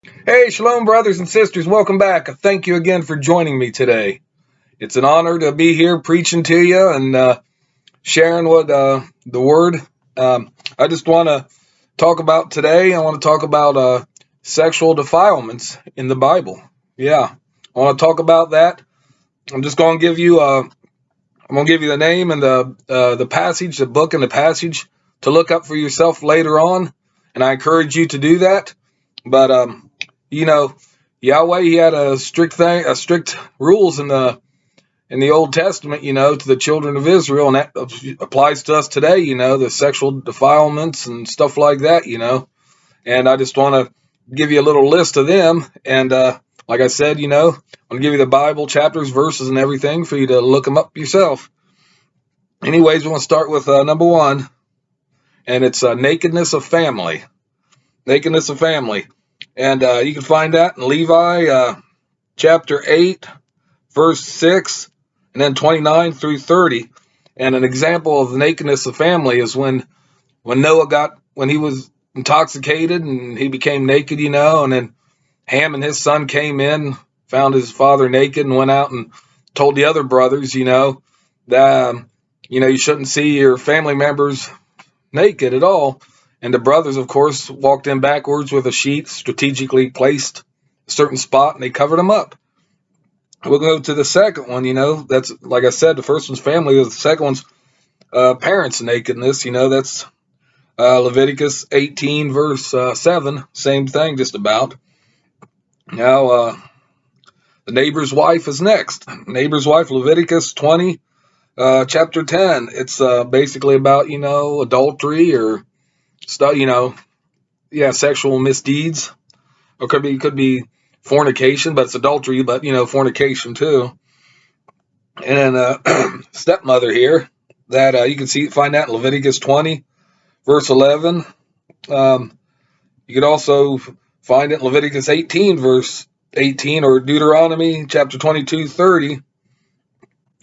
Hey, shalom, brothers and sisters. Welcome back. Thank you again for joining me today. It's an honor to be here preaching to you and sharing what the word. I just want to talk about today. I want to talk about sexual defilements in the Bible. Yeah, I want to talk about that. I'm just going to give you. I'm going to give you the name and the passage, the book and the passage to look up for yourself later on, and I encourage you to do that. But you know, Yahweh, he had a strict rules in the Old Testament, to the children of Israel, and that applies to us today. The sexual defilements and stuff like that. And I just want to give you a little list of them. And like I said, I'm going to give you the Bible chapters, verses, and everything for you to look them up yourself. Anyways, we want to start with number one, and it's nakedness of family. Nakedness of family. And you can find that in Levi chapter 8, verse 6, and then 29 through 30. And an example of the nakedness of family is when when he was intoxicated and he became naked, and then Ham and his son came in, found his father naked, and went out and told the other brothers, that, you shouldn't see your family members naked at all. And the brothers, of course, walked in backwards with a sheet strategically placed a certain spot, and they covered them up. We'll go to the second one. That's, like I said, the first one's family. The second one's parents' nakedness. That's Leviticus 18, verse 7. Same thing, just about. Now, the neighbor's wife is next. Neighbor's wife, Leviticus 20, chapter 10. It's basically about, adultery or stuff, sexual misdeeds. Or could be fornication, but it's adultery, but, fornication too. And then stepmother here, that you can find that in Leviticus 20, verse 11. You could also find it in Leviticus 18, verse 18, or Deuteronomy chapter 22, 30.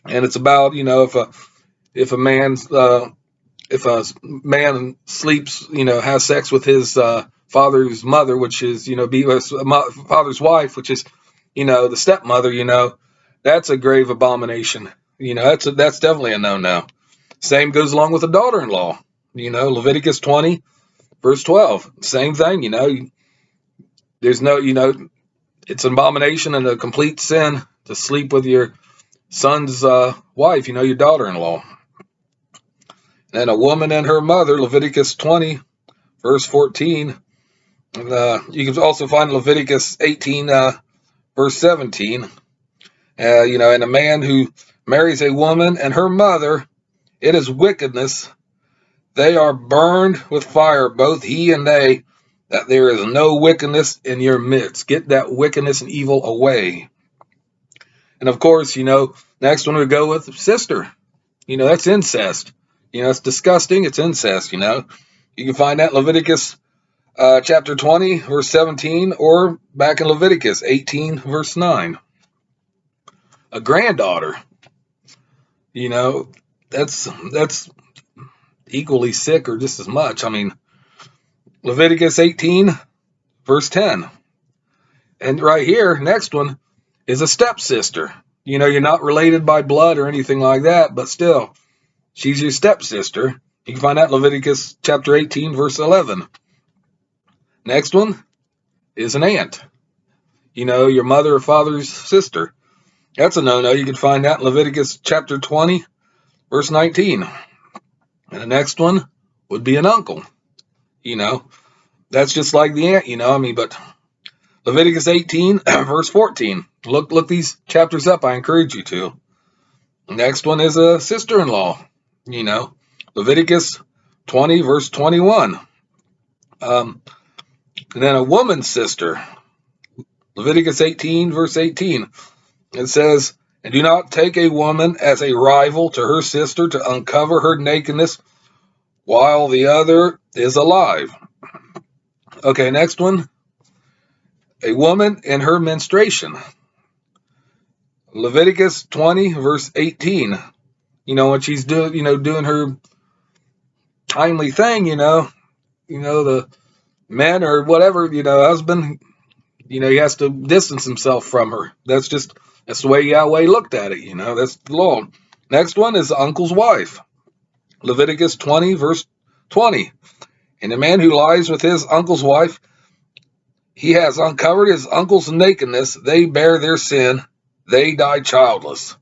And it's about, if a man sleeps, has sex with his father's mother, which is, father's wife, which is, the stepmother, that's a grave abomination. That's definitely a no-no. Same goes along with a daughter-in-law. Leviticus 20, verse 12. Same thing, there's no, it's an abomination and a complete sin to sleep with your son's wife, your daughter-in-law. And a woman and her mother, Leviticus 20, verse 14. And, you can also find Leviticus 18, verse 17. And a man who marries a woman and her mother, it is wickedness. They are burned with fire, both he and they, that there is no wickedness in your midst. Get that wickedness and evil away. And of course, next one we go with sister. That's incest. It's disgusting. It's incest, You can find that in Leviticus chapter 20, verse 17, or back in Leviticus 18, verse 9. A granddaughter, that's equally sick or just as much. I mean, Leviticus 18, verse 10. And right here, next one is a stepsister. You're not related by blood or anything like that, but still, she's your stepsister. You can find that in Leviticus chapter 18, verse 11. Next one is an aunt. Your mother or father's sister. That's a no-no. You can find that in Leviticus chapter 20, verse 19. And the next one would be an uncle. That's just like the aunt, but Leviticus 18, verse 14. Look these chapters up. I encourage you to. Next one is a sister-in-law. Leviticus 20, verse 21. And then a woman's sister. Leviticus 18, verse 18. It says, and do not take a woman as a rival to her sister to uncover her nakedness while the other is alive. Okay, next one. A woman in her menstruation. Leviticus 20, verse 18. When she's doing her timely thing, the men or whatever, husband he has to distance himself from her. That's the way Yahweh looked at it. That's the law. Next one is the uncle's wife. Leviticus 20, verse 20. And the man who lies with his uncle's wife, he has uncovered his uncle's nakedness. They bear their sin. They die childless.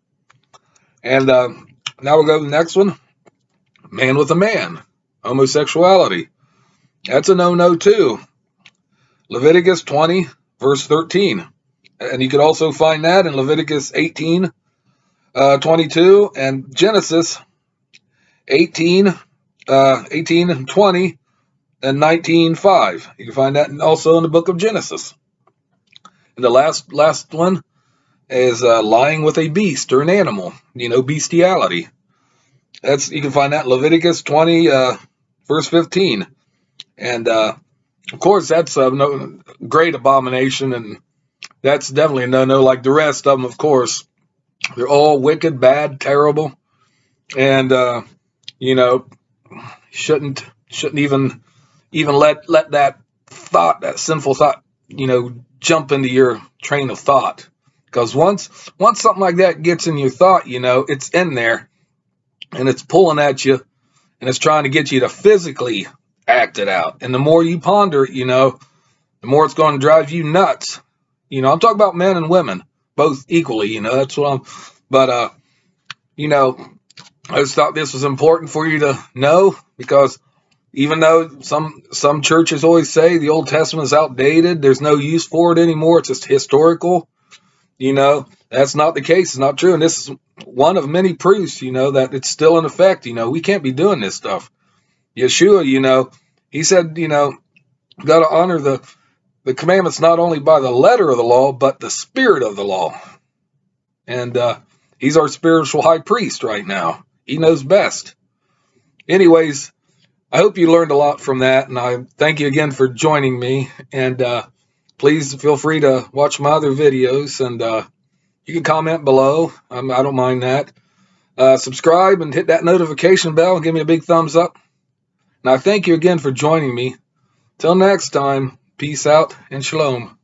And now we'll go to the next one. Man with a man. Homosexuality. That's a no-no too. Leviticus 20, verse 13. And you could also find that in Leviticus 18, 22, and Genesis 18, 18 and 20, and 19:5. You can find that also in the book of Genesis. And the last one is lying with a beast or an animal, bestiality. You can find that in Leviticus 20, verse 15. And of course, that's a great abomination, and that's definitely a no-no. Like the rest of them, of course, they're all wicked, bad, terrible, and shouldn't even let that thought, that sinful thought, jump into your train of thought. Because once something like that gets in your thought, it's in there, and it's pulling at you, and it's trying to get you to physically act it out. And the more you ponder it, the more it's going to drive you nuts. I'm talking about men and women, both equally, that's what I'm, but, I just thought this was important for you to know, because even though some churches always say the Old Testament is outdated, there's no use for it anymore, it's just historical, that's not the case. It's not true. And this is one of many proofs, that it's still in effect. We can't be doing this stuff. Yeshua, he said, got to honor the commandments not only by the letter of the law, but the spirit of the law. And he's our spiritual high priest right now. He knows best. Anyways, I hope you learned a lot from that, and I thank you again for joining me. And please feel free to watch my other videos, and you can comment below. I don't mind that. Subscribe and hit that notification bell and give me a big thumbs up. And I thank you again for joining me. Till next time, peace out and shalom.